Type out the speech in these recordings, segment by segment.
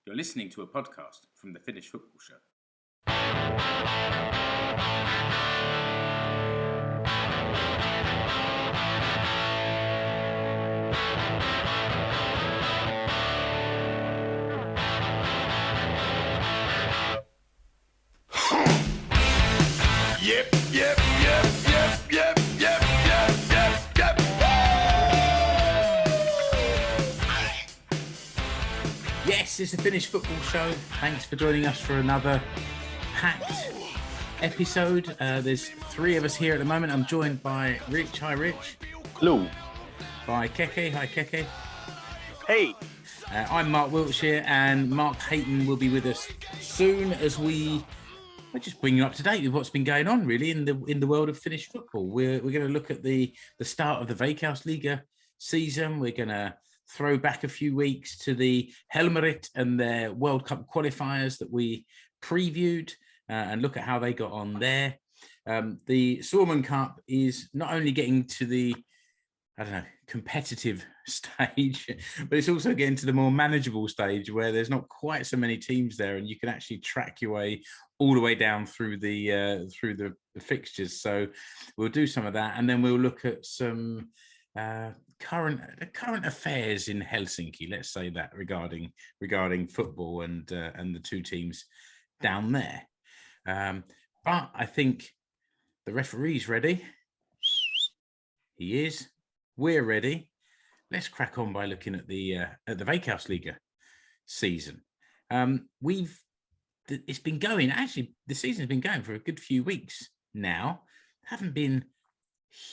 You're listening to a podcast from the Finnish Football Show. Yep. Yes, it's the Finnish Football Show. Thanks for joining us for another packed episode. There's three of us here at the moment. I'm joined by Rich. Hi, Rich. Hello. By Keke. Hi, Keke. Hey. I'm Mark Wiltshire, and Mark Hayton will be with us soon as we'll just bring you up to date with what's been going on, really, in the world of Finnish football. We're going to look at the start of the Veiikausliiga season. We're going to throw back a few weeks to the Helmarit and their World Cup qualifiers that we previewed and look at how they got on there. The Suomen Cup is not only getting to the, competitive stage, but it's also getting to the more manageable stage where there's not quite so many teams there and you can actually track your way all the way down through the fixtures. So we'll do some of that, and then we'll look at some current affairs in Helsinki, let's say that, regarding football and the two teams down there. But I think the referee's ready. He is. We're ready. Let's crack on by looking at the Veikkausliiga season. It's been going. Actually, the season's been going for a good few weeks now. Haven't been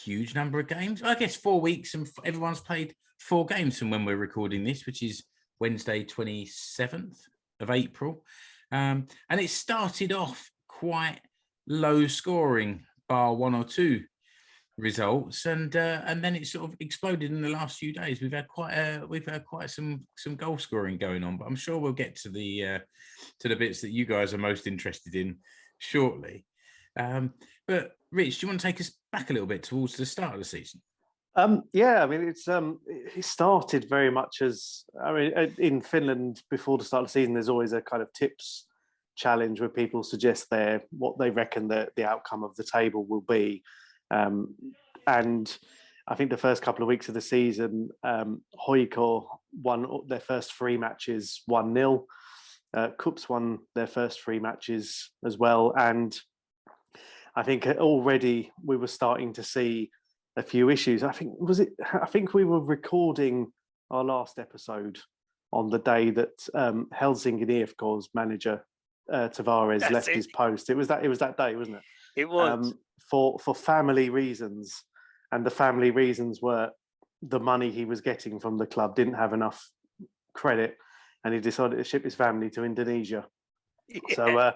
huge number of games. I guess 4 weeks, and everyone's played 4 games from when we're recording this, which is Wednesday, 27th of April. And it started off quite low scoring, bar 1 or 2 results, and then it sort of exploded in the last few days. We've had quite some goal scoring going on, but I'm sure we'll get to the bits that you guys are most interested in shortly. But Rich, do you want to take us back a little bit towards the start of the season? It started very much as, in Finland before the start of the season, there's always a kind of tips challenge where people suggest what they reckon the outcome of the table will be. And I think the first couple of weeks of the season, HJK won their first 3 matches 1-0. Cups won their first 3 matches as well. And I think already we were starting to see a few issues. I think we were recording our last episode on the day that Helsinki IFK's manager Tavares left his post. It was that day, wasn't it? It was. For family reasons, and the family reasons were the money he was getting from the club didn't have enough credit, and he decided to ship his family to Indonesia. Yeah. So,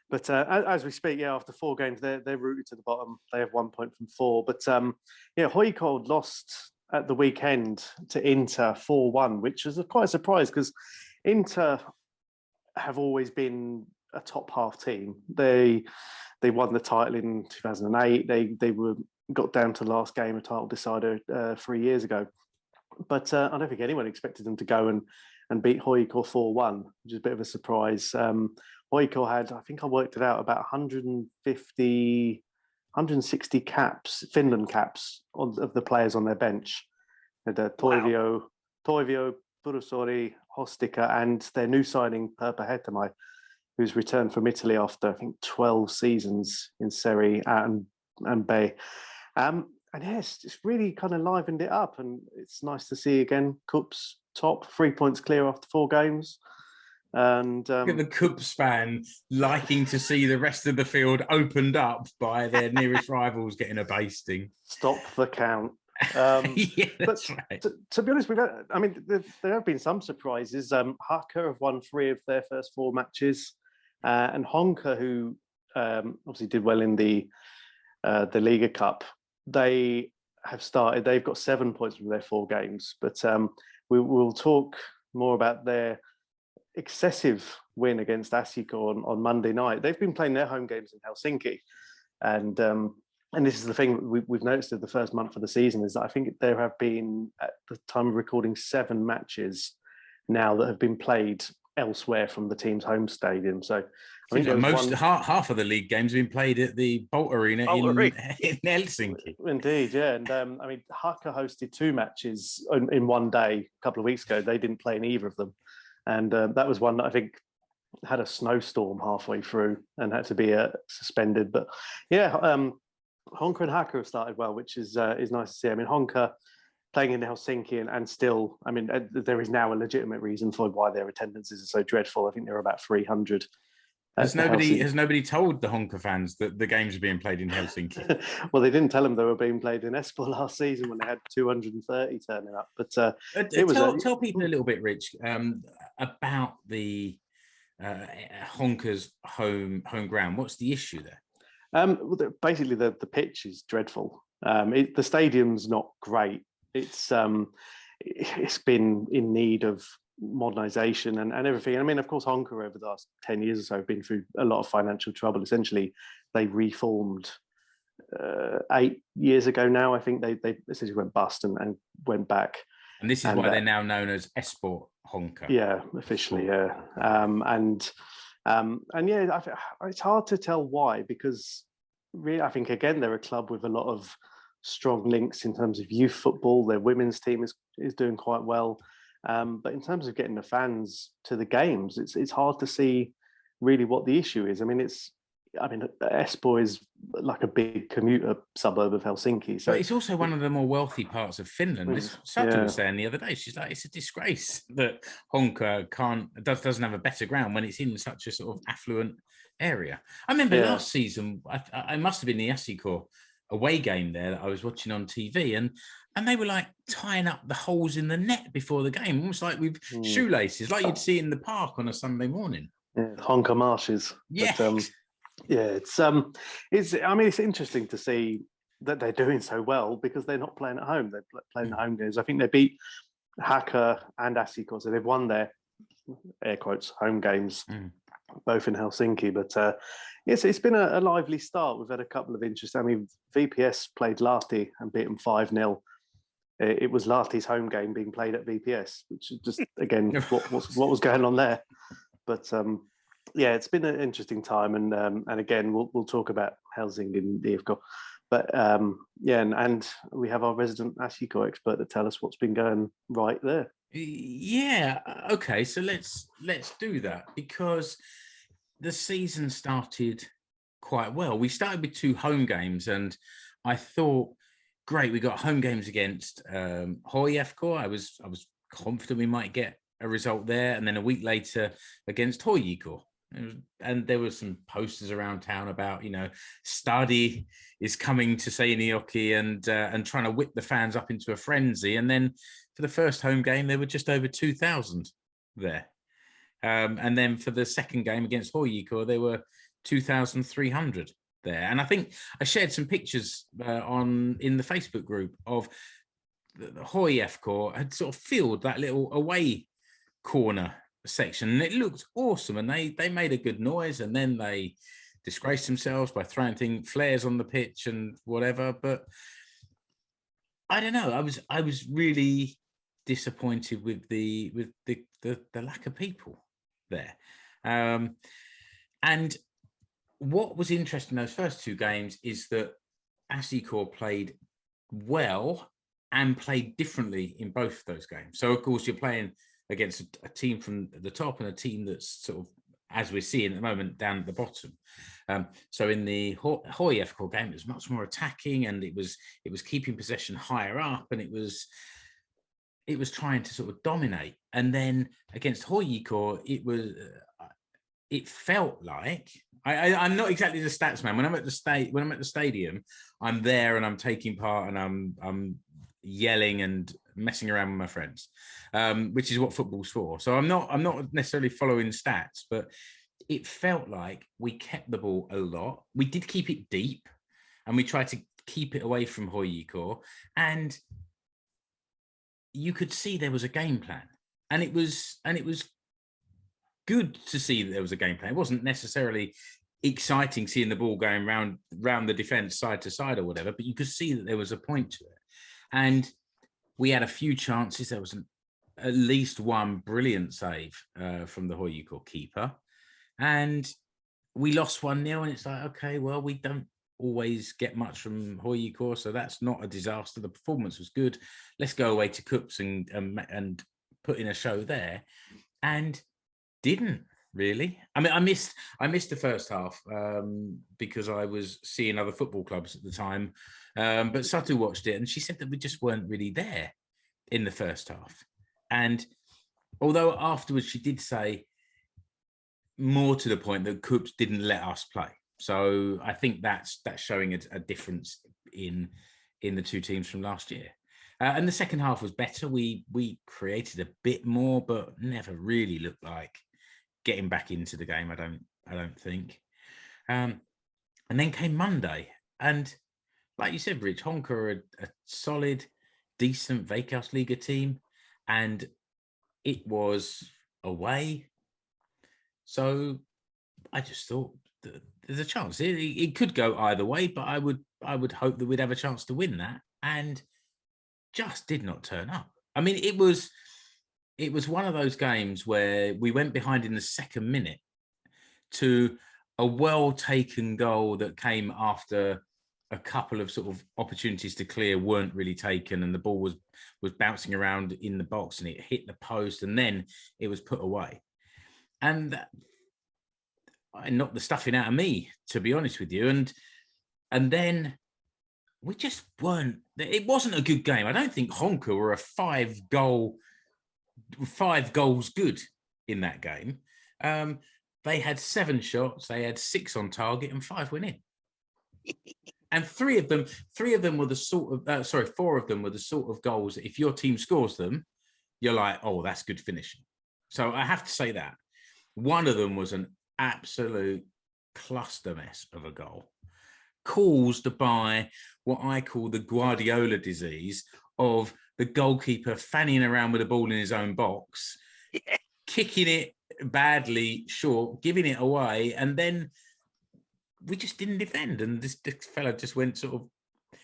but as we speak, after 4 games, they're rooted to the bottom. They have 1 point from 4. But HJK lost at the weekend to Inter 4-1, which was quite a surprise because Inter have always been a top half team. They won the title in 2008. They got down to the last game, a title decider 3 years ago. But I don't think anyone expected them to go and beat HJK 4-1, which is a bit of a surprise. HJK had, I think I worked it out, about 160 caps, Finland caps, of the players on their bench. They had Toivio, Purusori, Hostika, and their new signing, Perpa Hetemai, who's returned from Italy after, I think, 12 seasons in Serie A and B. And yes, it's really kind of livened it up, and it's nice to see again Cups top, 3 points clear after 4 games. And look at the Cups fan liking to see the rest of the field opened up by their nearest rivals getting a basting. Stop the count. Yeah, that's right. To be honest, there have been some surprises. Haka have won 3 of their first 4 matches. And Honka, who obviously did well in the Liga Cup, they have started. They've got 7 points from their 4 games. But we'll talk more about their excessive win against HJK on Monday night. They've been playing their home games in Helsinki, and this is the thing we've noticed in the first month of the season is that I think there have been, at the time of recording, 7 matches now that have been played elsewhere from the team's home stadium. So I think half of the league games have been played at the Bolt Arena in Helsinki. Indeed, yeah. And I mean, HJK hosted 2 matches in one day a couple of weeks ago. They didn't play in either of them. And that was one that I think had a snowstorm halfway through and had to be suspended. But yeah, Honka and HJK have started well, which is nice to see. I mean, Honka playing in Helsinki and still, I mean, there is now a legitimate reason for why their attendances are so dreadful. I think they're about 300. Has nobody told the Honka fans that the games are being played in Helsinki? Well, they didn't tell them they were being played in Espoo last season when they had 230 turning up. But tell people a little bit, Rich, about the Honka's home ground. What's the issue there? Basically, the pitch is dreadful. The stadium's not great. It's been in need of modernisation and everything. I mean, of course, Honka over the last 10 years or so have been through a lot of financial trouble. Essentially, they reformed 8 years ago now. I think they essentially went bust and went back. And this is why they're now known as Espoo Honka. Yeah, officially, yeah. And yeah, it's hard to tell why, because really, I think, again, they're a club with a lot of strong links in terms of youth football. Their women's team is doing quite well. But in terms of getting the fans to the games, it's hard to see really what the issue is. I mean, Espoo is like a big commuter suburb of Helsinki. So but it's also one of the more wealthy parts of Finland. Satu was saying the other day, she's like, it's a disgrace that Honka doesn't have a better ground when it's in such a sort of affluent area. I remember last season, I must have been the HJK away game there that I was watching on TV, and they were like tying up the holes in the net before the game, almost like with shoelaces, like you'd see in the park on a Sunday morning. Yeah, Honka marshes. Yeah. But, it's interesting to see that they're doing so well because they're not playing at home. They're playing the home games. I think they beat HJK and HJK, so they've won their air quotes home games, both in Helsinki. But it's been a lively start. We've had a couple of interesting. I mean, VPS played Lahti and beat them 5-0. It was Lahti's home game being played at VPS, which is just again what was going on there. But yeah, it's been an interesting time, and again we'll talk about Helsinki and the IFK. But yeah, and we have our resident HJK expert to tell us what's been going right there. Yeah, okay, so let's do that, because the season started quite well. We started with 2 home games, and I thought, great, we got home games against HIFK. I was confident we might get a result there, and then a week later against HJK. And there were some posters around town about, Stadi is coming to Seinäjoki and trying to whip the fans up into a frenzy. And then for the first home game, there were just over 2,000 there. And then for the second game against HJK, there were 2,300 there. And I think I shared some pictures in the Facebook group of the HIFK had sort of filled that little away corner section, and it looked awesome, and they made a good noise, and then they disgraced themselves by throwing flares on the pitch and whatever. But I don't know, I was really disappointed with the lack of people there. And what was interesting in those first 2 games is that HJK played well and played differently in both those games. So of course you're playing against a team from the top and a team that's sort of, as we're seeing at the moment, down at the bottom. So in the HIFK game, it was much more attacking, and it was keeping possession higher up, and it was trying to sort of dominate. And then against HJK, it felt like, I'm not exactly the stats man. When I'm at the stadium, I'm there and I'm taking part, and I'm yelling and messing around with my friends, which is what football's for. So I'm not necessarily following stats, but it felt like we kept the ball a lot. We did keep it deep, and we tried to keep it away from HJK, and you could see there was a game plan, and it was good to see that there was a game plan. It wasn't necessarily exciting seeing the ball going round the defence side to side or whatever, but you could see that there was a point to it. And we had a few chances. There was at least one brilliant save from the HJK keeper. And we lost 1-0, and it's like, okay, well, we don't always get much from HJK, so that's not a disaster. The performance was good. Let's go away to Cups and put in a show there. And didn't really. I mean, I missed the first half because I was seeing other football clubs at the time. But Satu watched it, and she said that we just weren't really there in the first half. And although afterwards she did say more to the point that Cups didn't let us play. So I think that's showing a difference in the two teams from last year. And the second half was better. We created a bit more, but never really looked like getting back into the game. I don't think. And then came Monday, and like you said, Rich, Honka are a solid, decent Veikkausliiga team, and it was away. So I just thought that there's a chance. It could go either way, but I would hope that we'd have a chance to win that, and just did not turn up. I mean, it was one of those games where we went behind in the second minute to a well-taken goal that came after a couple of sort of opportunities to clear weren't really taken, and the ball was bouncing around in the box, and it hit the post, and then it was put away. And I knocked the stuffing out of me, to be honest with you. And then we just weren't. It wasn't a good game. I don't think Honka were a 5 goals good in that game. They had 7 shots. They had 6 on target, and 5 went in. And 3 of them were the sort of 4 of them were the sort of goals that if your team scores them, you're like, oh, that's good finishing. So I have to say that. One of them was an absolute cluster mess of a goal, caused by what I call the Guardiola disease of the goalkeeper fanning around with the ball in his own box, kicking it badly short, giving it away, and then we just didn't defend. And this fella just went sort of,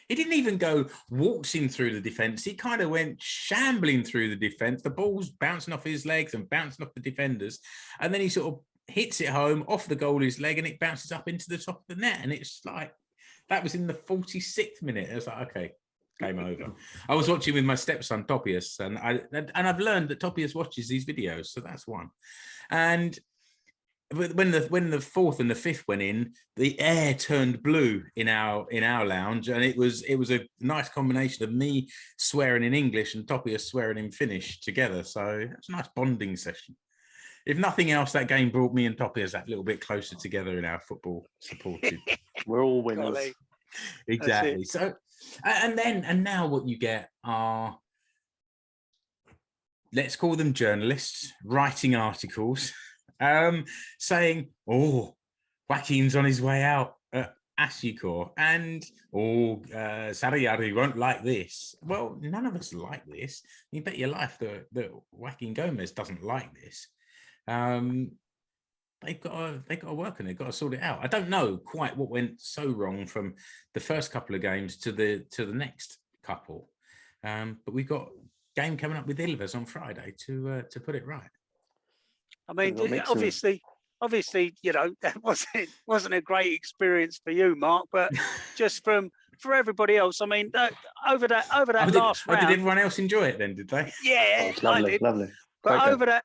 he didn't even go waltzing through the defence. He kind of went shambling through the defence. The ball's bouncing off his legs and bouncing off the defenders. And then he sort of hits it home off the goalie's leg, and it bounces up into the top of the net. And it's like, that was in the 46th minute. I was like, okay, game over. I was watching with my stepson, Topias, and I've learned that Topias watches these videos. So that's one. And when the fourth and the fifth went in, the air turned blue in our lounge, and it was a nice combination of me swearing in English and Topias swearing in Finnish together. So it was a nice bonding session. If nothing else, that game brought me and Topias that little bit closer together in our football supported. We're all winners. Golly. Exactly. So, and now what you get are, let's call them journalists writing articles. Saying, oh, Joaquin's on his way out at HJK, and Sarriari won't like this. Well, none of us like this. You bet your life that Joaquin Gomez doesn't like this. They've got to work on it. They've got to sort it out. I don't know quite what went so wrong from the first couple of games to the next couple, but we've got a game coming up with Ilves on Friday to put it right. I mean, obviously, you know, that wasn't a great experience for you, Mark, but just for everybody else, I mean, over that last round. Did everyone else enjoy it then? Did they? Yeah, lovely, lovely. But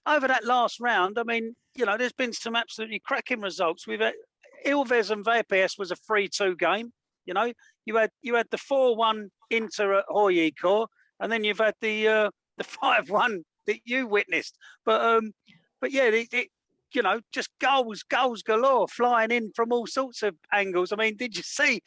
over that last round, I mean, you know, there's been some absolutely cracking results. We've had Ilves and VPS was a 3-2 game. You know, you had the 4-1 Inter at HJK, and then you've had the 5-1 that you witnessed. But yeah, you know, just goals galore flying in from all sorts of angles. I mean, did you see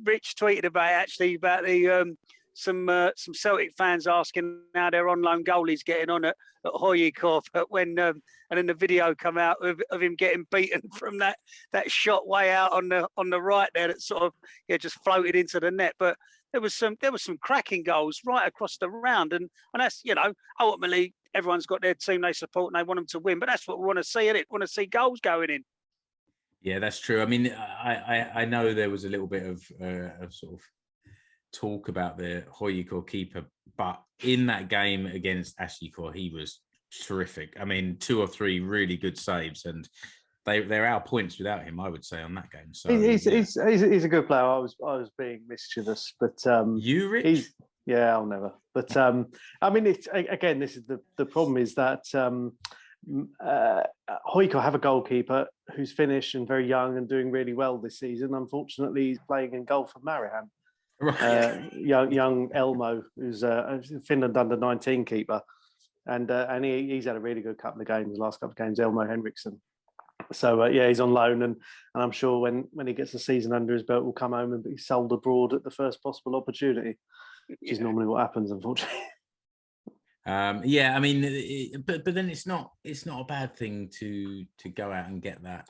Rich tweeted about the some Celtic fans asking how their on loan goalie's getting on at HJK, but when and then the video come out of him getting beaten from that shot way out on the right there that sort of just floated into the net. But there was some cracking goals right across the round, and that's, you know, ultimately everyone's got their team they support and they want them to win, but that's what we want to see, innit? We want to see goals going in. Yeah, that's true. I mean, I know there was a little bit of sort of talk about the HJK keeper, but in that game against HJK, he was terrific. I mean, 2 or 3 really good saves, and they're our points without him, I would say, on that game. So he's a good player. I was being mischievous, but you, Rich? I'll never. But I mean, it's again, this is the problem is that HJK have a goalkeeper who's Finnish and very young and doing really well this season. Unfortunately, he's playing in goal for Marihan. Right. Young Elmo, who's a Finland under-19 keeper, and he's had a really good couple of games. The last couple of games, Elmo Henriksson. So he's on loan, and I'm sure when he gets the season under his belt, will come home and be sold abroad at the first possible opportunity, which is normally what happens, unfortunately. I mean, but then it's not a bad thing to go out and get that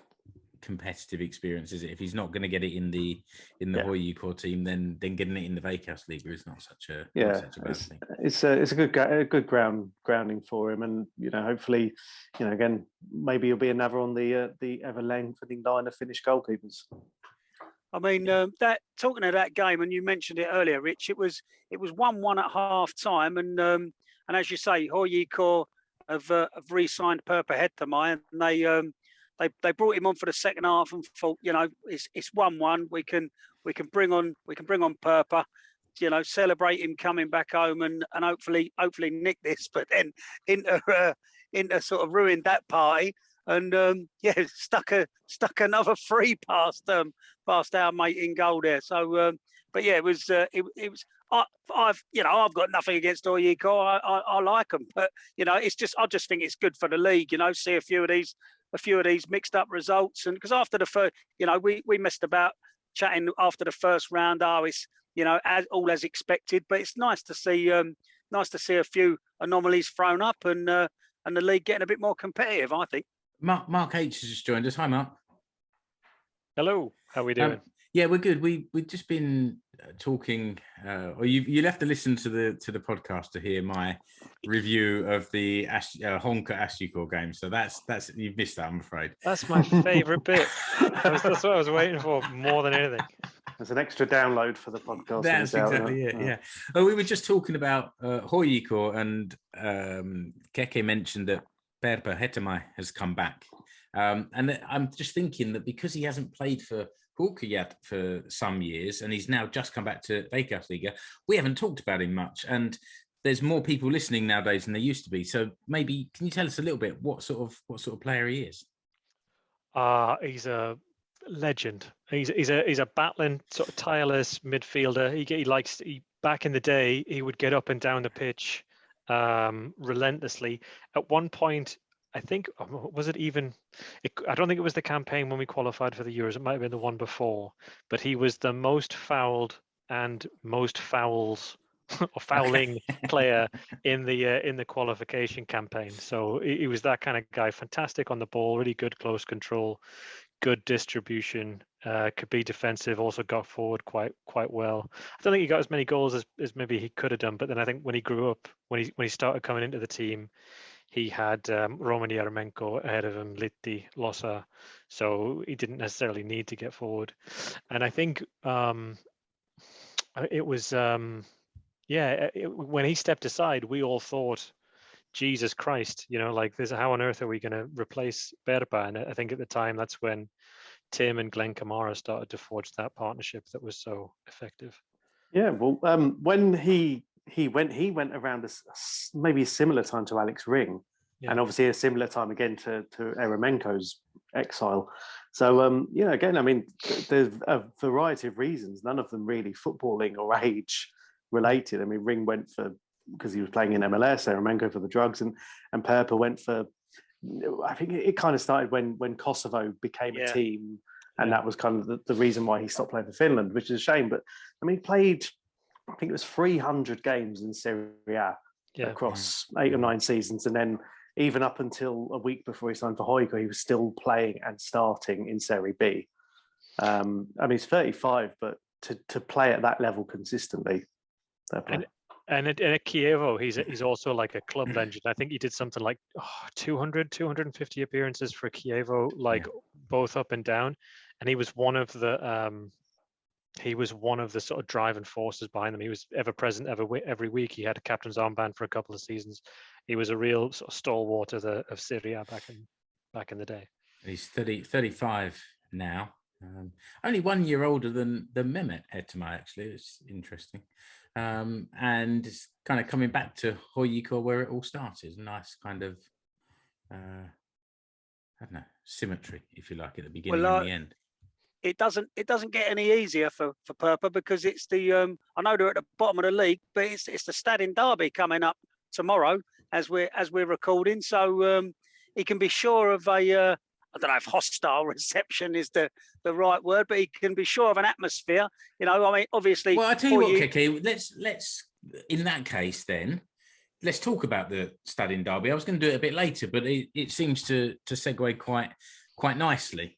competitive experience, is it? If he's not going to get it in the HJK team, then getting it in the Veikkausliiga is not such a bad thing. It's a good grounding for him, and hopefully, again, maybe he'll be another on the ever lengthening line of Finnish goalkeepers. I mean, that talking of that game, and you mentioned it earlier, Rich. It was 1-1 at half time, and as you say, HJK have re-signed Perpa Hettämäki, and they brought him on for the second half and thought, it's 1-1. We can bring on Perpa, celebrate him coming back home and hopefully nick this. But then Inter sort of ruined that party and stuck another free past our mate in goal there. So it was. I've got nothing against HJK. I like them, but I just think it's good for the league. See a few of these mixed up results, and because after the first, we messed about chatting after the first round. It's as expected, but it's nice to see a few anomalies thrown up and the league getting a bit more competitive, I think. Mark H has just joined us. Hi, Mark. Hello. How are we doing? Yeah, we're good. We've just been talking, or you left to listen to the podcast to hear my review of the Honka HJK game. So that's you've missed that, I'm afraid. That's my favourite bit. That's what I was waiting for more than anything. There's an extra download for the podcast. That's exactly it. Yeah. Oh, we were just talking about HJK, and Keke mentioned that Perpa Hettämäki has come back, and I'm just thinking that because he hasn't played for HJK yet for some years, and he's now just come back to Veikkausliiga, we haven't talked about him much, and there's more people listening nowadays than there used to be. So maybe can you tell us a little bit what sort of player he is? He's a legend. He's a battling, sort of tireless midfielder. He back in the day he would get up and down the pitch relentlessly. At one point, I think, was it even? I don't think it was the campaign when we qualified for the Euros. It might have been the one before. But he was the most fouled and most fouls or fouling player in the qualification campaign. So he was that kind of guy. Fantastic on the ball, really good close control, good distribution. Could be defensive. Also got forward quite well. I don't think he got as many goals as maybe he could have done. But then I think when he grew up, when he started coming into the team, he had Roman Yarmolenko ahead of him, Litti, Losa, so he didn't necessarily need to get forward. And I think it was, when he stepped aside, we all thought, Jesus Christ, how on earth are we going to replace Perpa? And I think at the time, that's when Tim and Glenn Kamara started to forge that partnership that was so effective. Yeah, well, when he went around maybe a similar time to Alex Ring, and obviously a similar time again to Yarmolenko's exile. So again, I mean, there's a variety of reasons, none of them really footballing or age related. I mean, Ring went because he was playing in MLS, Yarmolenko for the drugs, and Perpa went for. I think it kind of started when Kosovo became a team, and that was kind of the reason why he stopped playing for Finland, which is a shame. But I mean, he played. I think it was 300 games in Serie A across 8 or 9 seasons. And then even up until a week before he signed for HJK, he was still playing and starting in Serie B. I mean, he's 35, but to play at that level consistently. And at Kievo, he's also like a club legend. I think he did something like 250 appearances for Kievo, both up and down. And he was one of the he was one of the sort of driving forces behind them. He was ever present every week. He had a captain's armband for a couple of seasons. He was a real sort of stalwart of Syria back in the day. He's 35 now. Only 1 year older than Mehmet Etema, actually. It's interesting. And it's kind of coming back to HJK where it all started. Nice kind of, I don't know, symmetry, if you like, at the beginning and the end. It doesn't get any easier for Purpa, because it's the I know they're at the bottom of the league, but it's the Stadin Derby coming up tomorrow as we're recording. So he can be sure of a I don't know if hostile reception is the right word, but he can be sure of an atmosphere. You know, I mean, obviously. Well, I tell you what, Keke, let's in that case then, let's talk about the Stadin Derby. I was going to do it a bit later, but it seems to segue quite nicely.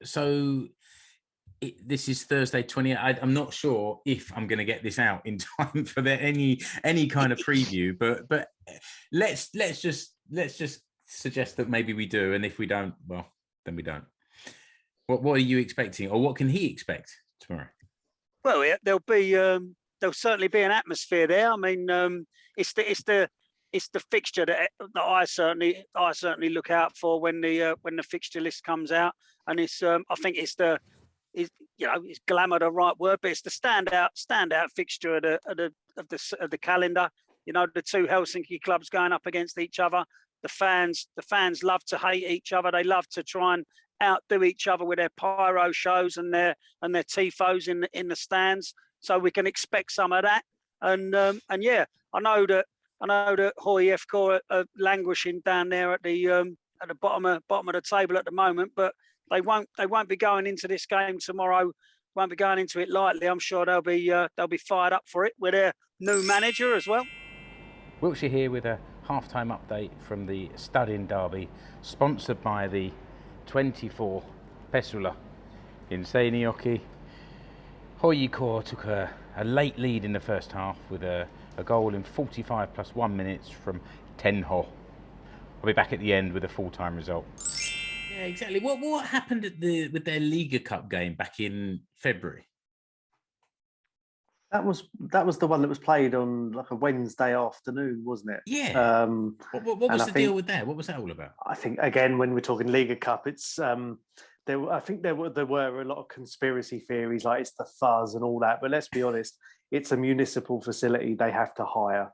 So this is Thursday 20th. I'm not sure if I'm going to get this out in time for any kind of preview, but let's just suggest that maybe we do, and if we don't, well, then we don't. What are you expecting, or what can he expect tomorrow? Well, there'll certainly be an atmosphere there. I mean, it's the fixture that I certainly look out for when the fixture list comes out, and it's I think is glamour the right word, but it's the standout fixture of the calendar. You know, the two Helsinki clubs going up against each other. The fans love to hate each other. They love to try and outdo each other with their pyro shows and their tifos in the stands. So we can expect some of that. And yeah, I know that HIFK are languishing down there at the bottom of the table at the moment, but they won't be going into this game tomorrow. Won't be going into it lightly. I'm sure they'll be fired up for it with their new manager as well. Wiltshire here with a half-time update from the Stadin Derby, sponsored by the 24 Pesula in Seinäjoki. HJK took a late lead in the first half with a goal in 45 plus 1 minutes from Tenho. I'll be back at the end with a full-time result. Yeah, exactly. What happened with their Liga Cup game back in February? That was the one that was played on like a Wednesday afternoon, wasn't it? Yeah. What was the deal with that? What was that all about? I think again, when we're talking Liga Cup, it's I think there were a lot of conspiracy theories, like it's the fuzz and all that. But let's be honest, it's a municipal facility they have to hire,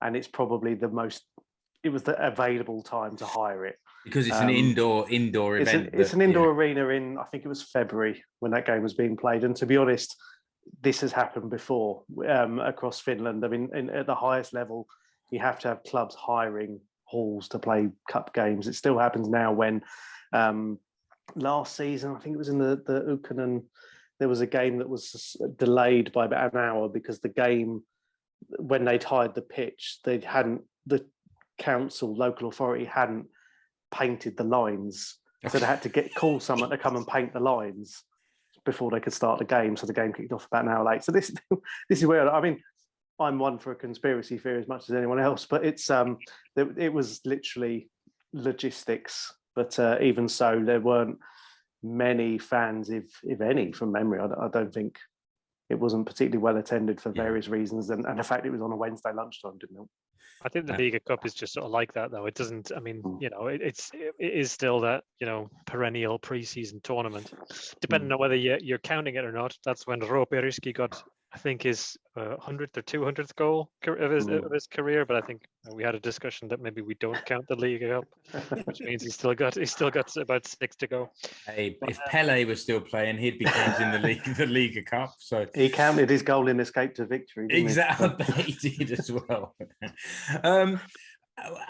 and it's probably it was the available time to hire it. Because it's an indoor event. It's an indoor arena in, I think it was February when that game was being played. And to be honest, this has happened before across Finland. I mean, at the highest level, you have to have clubs hiring halls to play cup games. It still happens now. When last season, I think it was in the Ukkonen, there was a game that was delayed by about an hour because the game, when they'd hired the pitch, the local authority hadn't painted the lines, so they had to call someone to come and paint the lines before they could start the game. So the game kicked off about an hour late. So this is where, I mean, I'm one for a conspiracy theory as much as anyone else, but it's it was literally logistics. But even so, there weren't many fans, if any, from memory. I don't think it wasn't particularly well attended for various reasons, and the fact it was on a Wednesday lunchtime didn't help. I think the Liga Cup is just sort of like that, though. It doesn't. I mean, you know, it is still that, you know, perennial pre-season tournament. Depending on whether you're counting it or not, that's when Roope Riski got, I think, his 100th or 200th goal of his career. But I think we had a discussion that maybe we don't count the Liga Cup, which means he's still got about 6 to go. Hey, if Pele was still playing, he'd be counting the Liga Cup. So he counted his goal in Escape to Victory. Exactly, he did as well.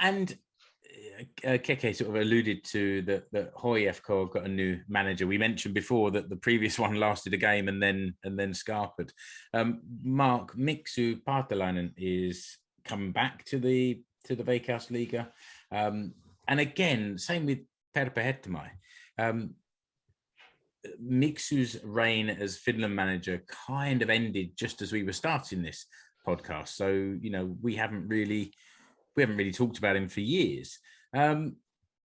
And Keke sort of alluded to that HIFK got a new manager. We mentioned before that the previous one lasted a game and then scarpered. Mark, Mixu Paatelainen is coming back to the Veikkausliiga. And again, same with Purpa Hettemai. Mixu's reign as Finland manager kind of ended just as we were starting this podcast. So, you know, we haven't really talked about him for years.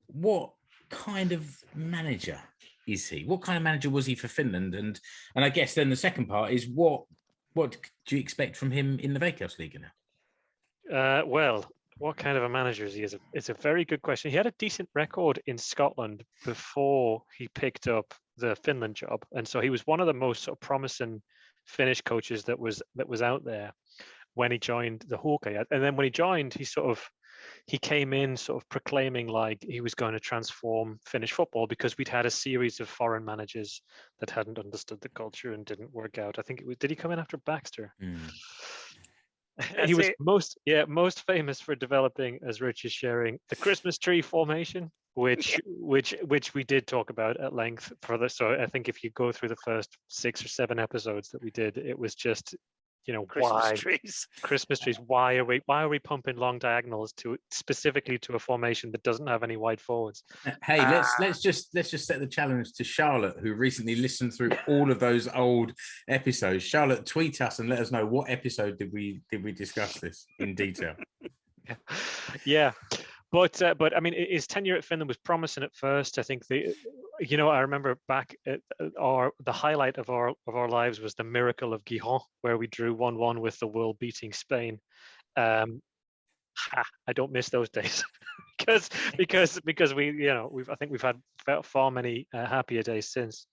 What kind of manager is he? What kind of manager was he for Finland? And I guess then the second part is what do you expect from him in the Veikkausliiga now? Well, what kind of a manager is he? It's a very good question. He had a decent record in Scotland before he picked up the Finland job, and so he was one of the most sort of promising Finnish coaches that was out there when he joined the HJK. And then when he joined, he came in sort of proclaiming like he was going to transform Finnish football, because we'd had a series of foreign managers that hadn't understood the culture and didn't work out. I think did he come in after Baxter? He was most famous for developing, as Rich is sharing, the Christmas tree formation, which we did talk about at length for this. So I think if you go through the first 6 or 7 episodes that we did, it was just, Christmas trees. Why are we pumping long diagonals specifically to a formation that doesn't have any wide forwards? Hey, let's just set the challenge to Charlotte, who recently listened through all of those old episodes. Charlotte, tweet us and let us know what episode did we discuss this in detail. Yeah. But I mean, his tenure at Finland was promising at first. I think I remember back at the highlight of our lives was the miracle of Gijon, where we drew 1-1 with the world beating Spain. I don't miss those days because we've had far many happier days since.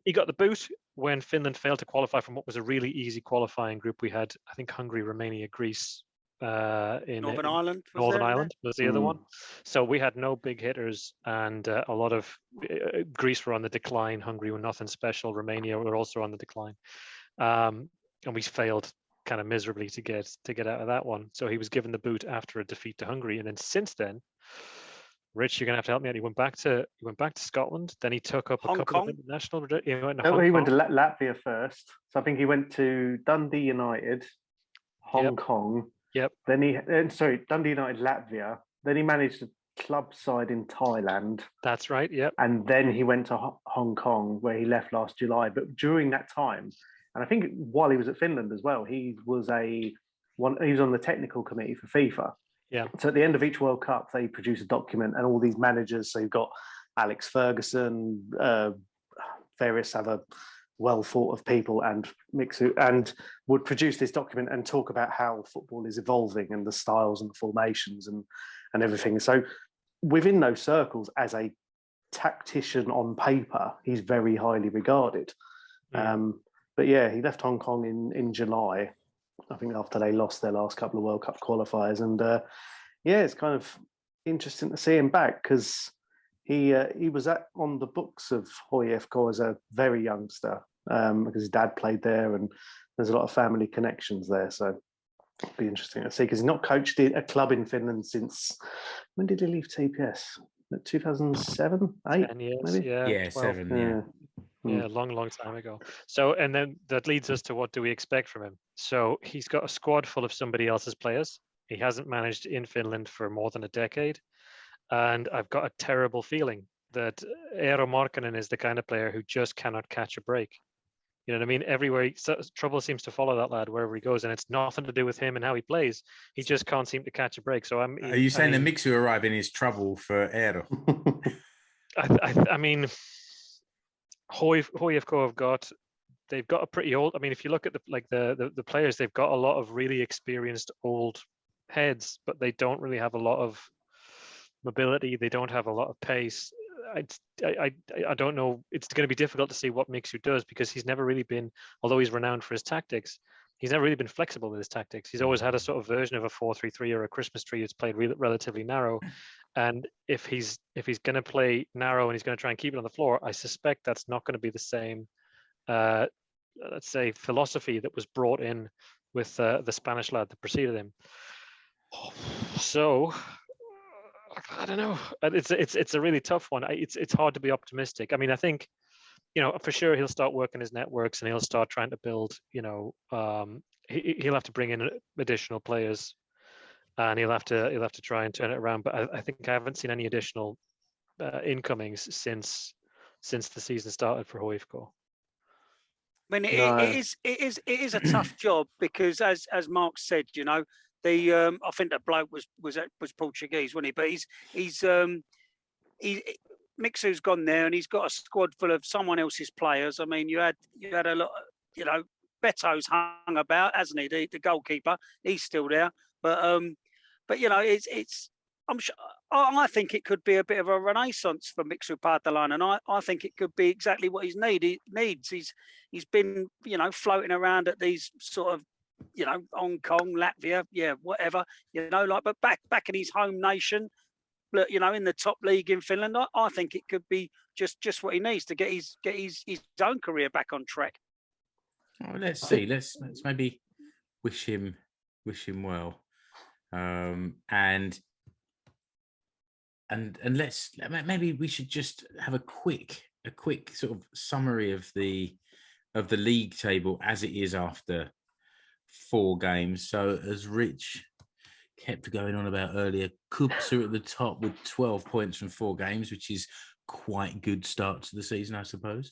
He got the boot when Finland failed to qualify from what was a really easy qualifying group. We had, I think, Hungary, Romania, Greece. In Northern Ireland was the other one. So we had no big hitters, and a lot of Greece were on the decline. Hungary were nothing special. Romania were also on the decline, and we failed kind of miserably to get out of that one. So he was given the boot after a defeat to Hungary, and then since then, Rich, you're gonna have to help me out. He went back to Scotland. Then he took up a couple of international. He went to Latvia first. So I think he went to Dundee United, Hong Kong. Yep. Then Dundee United, Latvia. Then he managed a club side in Thailand. That's right. Yep. And then he went to Hong Kong, where he left last July. But during that time, and I think while he was at Finland as well, he was on the technical committee for FIFA. Yeah. So at the end of each World Cup, they produce a document, and all these managers. So you've got Alex Ferguson, various other well thought of people, and Mixu, and would produce this document and talk about how football is evolving and the styles and the formations and everything. So within those circles, as a tactician on paper, he's very highly regarded. But yeah, he left Hong Kong in July, I think, after they lost their last couple of World Cup qualifiers. And it's kind of interesting to see him back, because he was on the books of HIFK as a very youngster, because his dad played there, and there's a lot of family connections there. So it'd be interesting to see, because he's not coached a club in Finland since, when did he leave TPS? 2007, 8? 10 years, maybe? yeah, 7, yeah, long time ago. So, and then that leads us to what do we expect from him? So he's got a squad full of somebody else's players. He hasn't managed in Finland for more than a decade. And I've got a terrible feeling that Eero Markkanen is the kind of player who just cannot catch a break. You know what I mean? Everywhere, trouble seems to follow that lad wherever he goes, and it's nothing to do with him and how he plays. He just can't seem to catch a break. So are you saying the Mixu arriving is trouble for Eero? I mean, HIFK they've got a pretty old. I mean, if you look at the players, they've got a lot of really experienced old heads, but they don't really have a lot of mobility. They don't have a lot of pace. I don't know. It's going to be difficult to see what Mixu does, because he's never really been, although he's renowned for his tactics, he's never really been flexible with his tactics. He's always had a sort of version of a 4-3-3 or a Christmas tree that's played relatively narrow. And if he's going to play narrow and he's going to try and keep it on the floor, I suspect that's not going to be the same, let's say, philosophy that was brought in with the Spanish lad that preceded him. So I don't know. It's a really tough one. It's hard to be optimistic. I mean, I think, for sure he'll start working his networks, and he'll start trying to build. He'll have to bring in additional players, and he'll have to try and turn it around. But I think I haven't seen any additional incomings since the season started for HIFK. I mean, it is a tough job, because as Mark said, I think that bloke was Portuguese, wasn't he? But Mixu's gone there and he's got a squad full of someone else's players. I mean, you had a lot, Beto's hung about, hasn't he? The goalkeeper, he's still there. But it's I'm sure. I think it could be a bit of a renaissance for Mixu Paatelainen, and I think it could be exactly what he needs. He's been floating around at these sort of Hong Kong, Latvia, whatever, but back in his home nation, in the top league in Finland, I think it could be just what he needs to get his own career back on track. Oh, let's see. Let's maybe wish him well, and let's maybe we should just have a quick sort of summary of the league table as it is after 4 games. So as Rich kept going on about earlier, Cups are at the top with 12 points from 4 games, which is quite good start to the season, I suppose.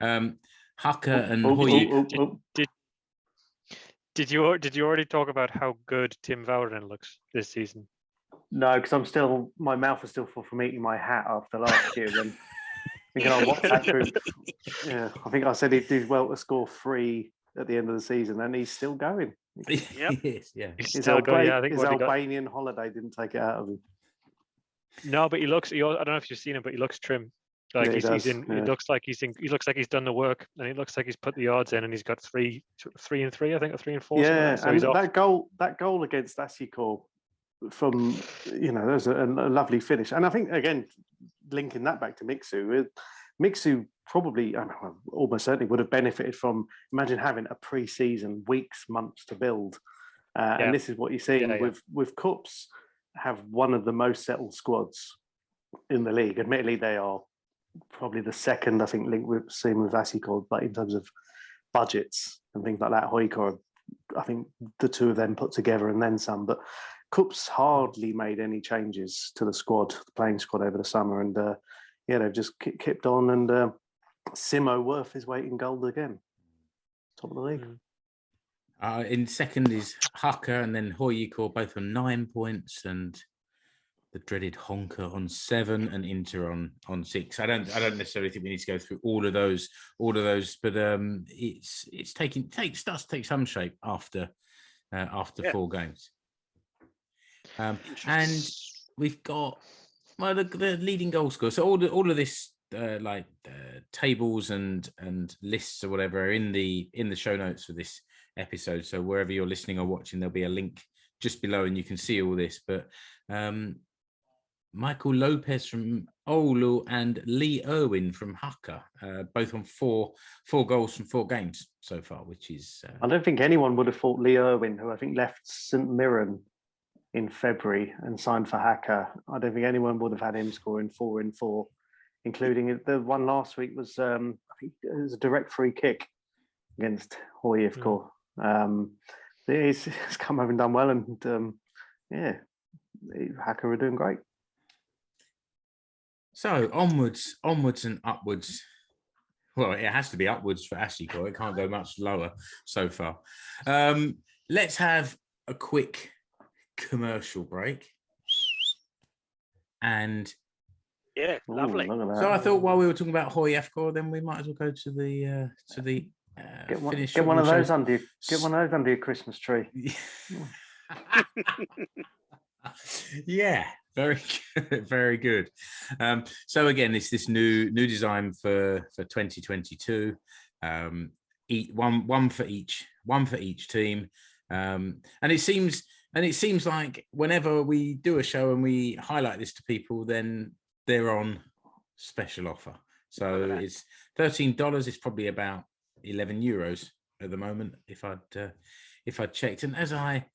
HJK and HJK. Did you already talk about how good Tim Väyrynen looks this season? No, because my mouth is still full from eating my hat after last year. When thinking on WhatsApp group, I think I said he'd do well to score 3 at the end of the season, and he's still going. Yep. Yes, yeah. His Albanian holiday didn't take it out of him. No, but he looks. I don't know if you've seen him, but he looks trim. Like Yeah, He looks like he looks like he's done the work, and it looks like he's put the odds in, and he's got 3 and 3, I think, or 3 and 4. Yeah, so and that goal against HJK from there's a lovely finish, and I think again linking that back to Mixu probably almost certainly would have benefited from, imagine having a pre-season, weeks, months to build, and this is what you're seeing with Cups have one of the most settled squads in the league. Admittedly, they are probably the second, I think, link we've seen with HJK, but in terms of budgets and things like that, HJK, I think the two of them put together and then some. But Cups hardly made any changes to the playing squad over the summer, and they've just kept on. And Simo worth his weight in gold again, top of the league. In second is HJK and then HJK, both on 9 points, and the dreaded Honka on 7 and Inter on 6. I don't necessarily think we need to go through all of those, but it's starts to take some shape after 4 games. And we've got the leading goal scorer. So all of this tables and lists or whatever are in the show notes for this episode. So wherever you're listening or watching, there'll be a link just below, and you can see all this. But Michael Lopez from Oulu and Lee Irwin from HJK, both on four goals from 4 games so far, which is... I don't think anyone would have thought Lee Irwin, who I think left St Mirren in February and signed for HJK, I don't think anyone would have had him scoring 4 in 4, including the one last week was, I think it was a direct free kick against HIFK. He's come over and done well, and HJK are doing great. So onwards and upwards. Well, it has to be upwards for HJK. It can't go much lower so far. Let's have a quick commercial break. And lovely. So I thought while we were talking about HIFK, then we might as well go to the Finnish. Get one of those under your Christmas tree. Yeah, very good, very good. So again, it's this new design for 2022. One for each team, and it seems like whenever we do a show and we highlight this to people, then they're on special offer. So it's $13. It's probably about €11 at the moment, if I'd checked. And as I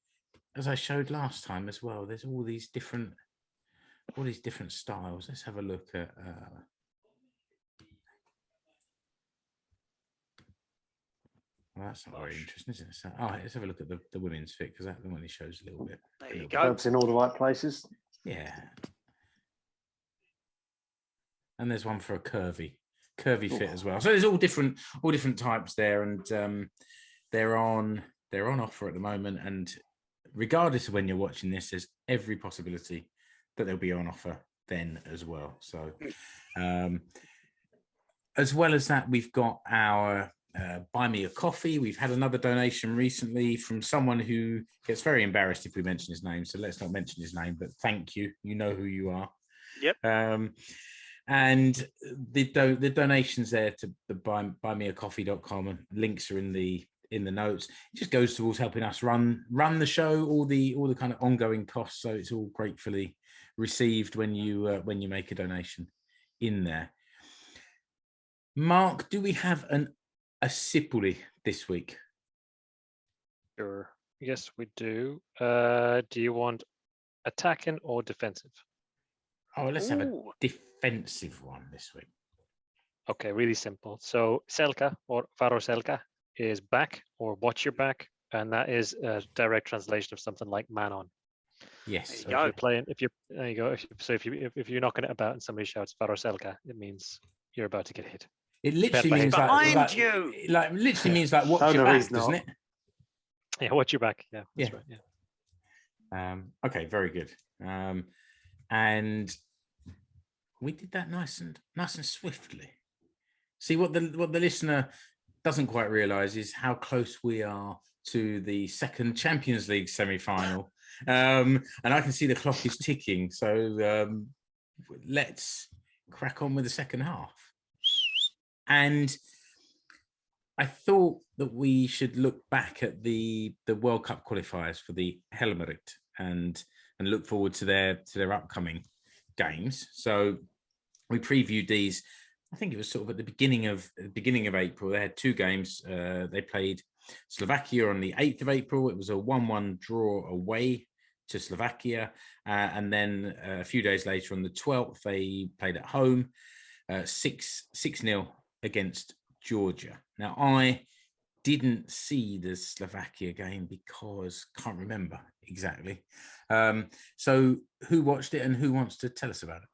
showed last time as well, there's all these different styles. Let's have a look at. Well, that's not very interesting, is it? So, let's have a look at the women's fit, because that only shows a little bit. There you go. It's in all the right places. Yeah. And there's one for a curvy fit as well. So there's all different types there, and they're on offer at the moment. And regardless of when you're watching this, there's every possibility that they'll be on offer then as well. So as well as that, we've got our Buy Me a Coffee. We've had another donation recently from someone who gets very embarrassed if we mention his name, so let's not mention his name, but thank you. You know who you are. Yep. And the donations there to the buymeacoffee.com, and links are in the notes. It just goes towards helping us run the show, all the kind of ongoing costs. So it's all gratefully received when you make a donation in there. Mark, do we have a sipuli this week? Sure. Yes, we do. Do you want attacking or defensive? Oh, let's have a defensive one this week. Okay, really simple. So Selkä or Varo Selkä is back, or watch your back, and that is a direct translation of something like man on. Yes. So if you're playing, there you go. If you're knocking it about and somebody shouts Varo Selkä, it means you're about to get hit. It literally means behind you. Like literally means like watch your back, doesn't it? Yeah, watch your back. Yeah, that's right. Yeah. Okay, very good. And we did that nice and swiftly. See, what the listener doesn't quite realise is how close we are to the second Champions League semi-final. And I can see the clock is ticking. So let's crack on with the second half. And I thought that we should look back at the World Cup qualifiers for the Helmarit and look forward to their upcoming games. So we previewed these. I think it was sort of at the beginning of April. They had two games. They played Slovakia on the 8th of April. It was a 1-1 draw away to Slovakia. And then a few days later on the 12th, they played at home 6-0 against Georgia. Now, I didn't see the Slovakia game because I can't remember exactly. So who watched it and who wants to tell us about it?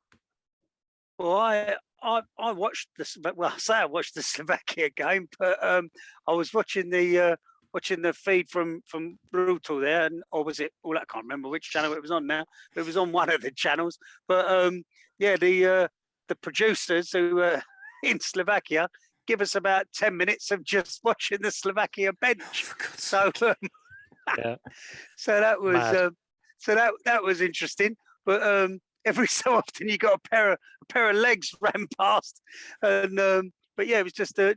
Well, I watched this. Well, I say I watched the Slovakia game, but I was watching the feed from Brutal there, or was it? Well, I can't remember which channel it was on now. It was on one of the channels. But the producers who were in Slovakia give us about 10 minutes of just watching the Slovakia bench. So so that was that was interesting. But every so often you got a pair of legs ran past, and but yeah, it was just a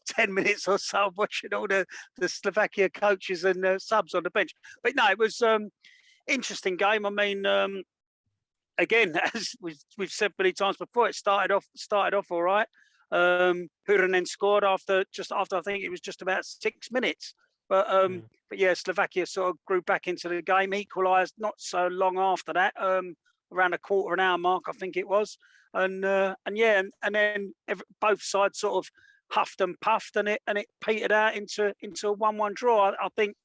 10 minutes or so of watching all the Slovakia coaches and subs on the bench. But no, it was interesting game. I mean, again, as we've said many times before, it started off all right. Hurinen scored after I think it was just about 6 minutes. But yeah, Slovakia sort of grew back into the game, equalised not so long after that, around a quarter of an hour mark, I think it was. And then both sides sort of huffed and puffed, and it petered out into a 1-1 draw. I think,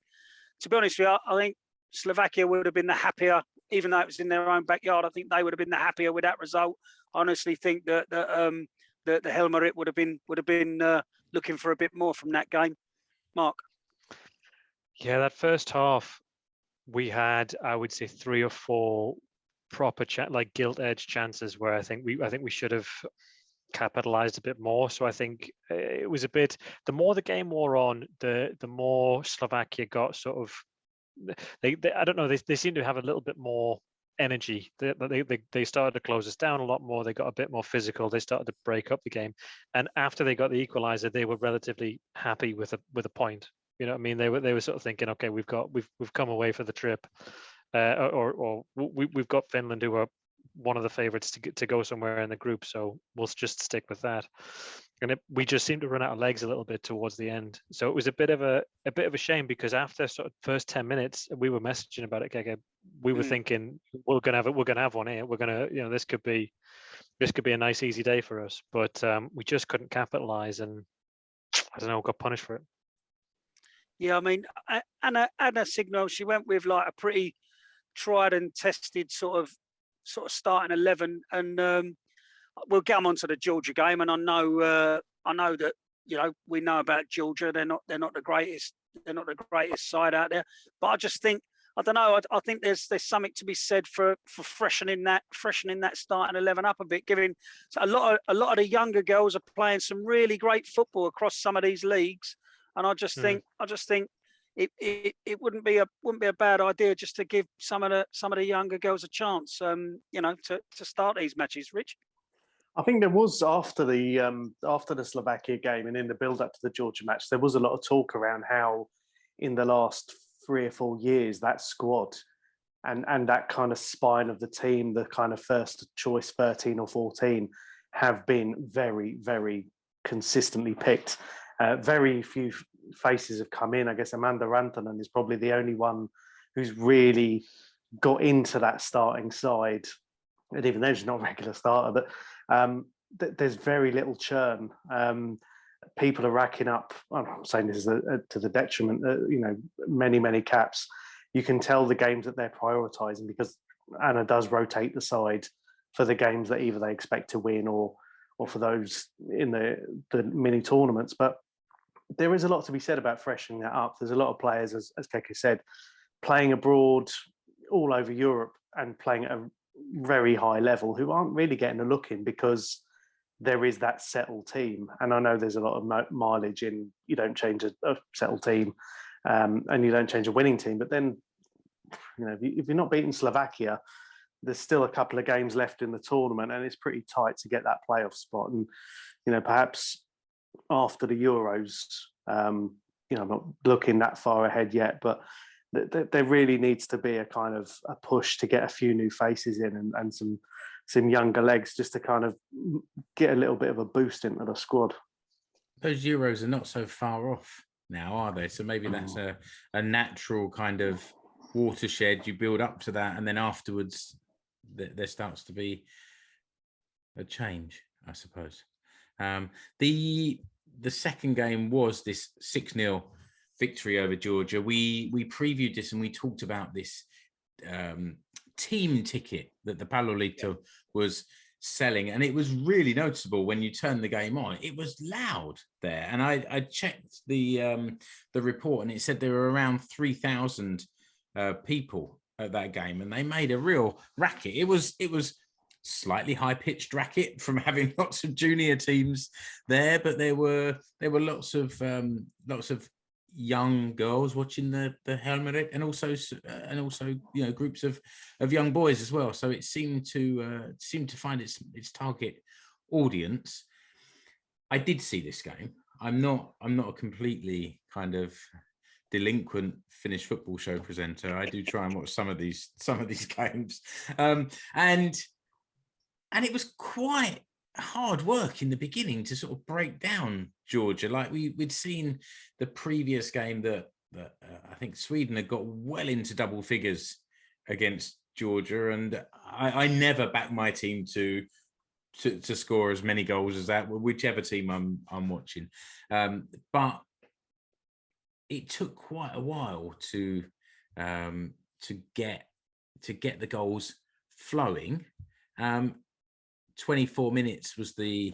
to be honest with you, I think Slovakia would have been the happier, even though it was in their own backyard. I think they would have been the happier with that result. I honestly think that the Helmarit would have been looking for a bit more from that game. Mark. Yeah, that first half, we had, I would say, 3 or 4 proper like gilt-edged chances where I think we should have capitalized a bit more. So I think it was a bit. The more the game wore on, the more Slovakia got sort of. They I don't know. They seem to have a little bit more energy. They started to close us down a lot more. They got a bit more physical. They started to break up the game, and after they got the equalizer, they were relatively happy with a point. You know what I mean? They were sort of thinking, okay, we've come away for the trip, or we've got Finland, who are one of the favorites to go somewhere in the group, so we'll just stick with that. And we just seemed to run out of legs a little bit towards the end. So it was a bit of a shame, because after sort of first 10 minutes, we were messaging about it. Keke, we were thinking we're gonna have one here. We're gonna, this could be a nice easy day for us, but we just couldn't capitalize, and I don't know, got punished for it. Yeah, I mean, Anna Signal, she went with like a pretty tried and tested sort of starting 11, and we'll come on to the Georgia game. And I know that we know about Georgia. They're not the greatest side out there. But I just think I don't know. I think there's something to be said for freshening that starting 11 up a bit. Giving a lot of the younger girls are playing some really great football across some of these leagues, and I just think it wouldn't be a bad idea just to give some of the younger girls a chance. To start these matches, Rich. I think there was after the Slovakia game and in the build up to the Georgia match, there was a lot of talk around how in the last 3 or 4 years that squad and that kind of spine of the team, the kind of first choice 13 or 14, have been very, very consistently picked. Very few faces have come in. I guess Amanda Rantanen is probably the only one who's really got into that starting side. And even though she's not a regular starter, but there's very little churn. People are racking up. I'm saying this is to the detriment, many caps. You can tell the games that they're prioritising because Anna does rotate the side for the games that either they expect to win or for those in the mini tournaments. But there is a lot to be said about freshening that up. There's a lot of players, as Keke said, playing abroad all over Europe and playing at a very high level who aren't really getting a look in because there is that settled team. And I know there's a lot of mileage in you don't change a settled team and you don't change a winning team. But then, if you're not beating Slovakia, there's still a couple of games left in the tournament and it's pretty tight to get that playoff spot. And, perhaps after the Euros, I'm not looking that far ahead yet, but there really needs to be a kind of a push to get a few new faces in and some younger legs just to kind of get a little bit of a boost into the squad. Those Euros are not so far off now, are they? So maybe that's a natural kind of watershed. You build up to that and then afterwards there starts to be a change, I suppose. The second game was this 6-0 victory over Georgia. We previewed this and we talked about this team ticket that the Palolito was selling, and it was really noticeable when you turned the game on. It was loud there, and I checked the report, and it said there were around 3,000 people at that game, and they made a real racket. It was slightly high-pitched racket from having lots of junior teams there, but there were lots of young girls watching the Helmarit, and also groups of young boys as well. So it seemed to find its target audience. I did see this game. I'm not a completely kind of delinquent Finnish football show presenter. I do try and watch some of these games, and it was quite hard work in the beginning to sort of break down Georgia. Like we'd seen the previous game that I think Sweden had got well into double figures against Georgia, and I never back my team to score as many goals as that, whichever team I'm watching. But it took quite a while to get the goals flowing. 24 minutes was the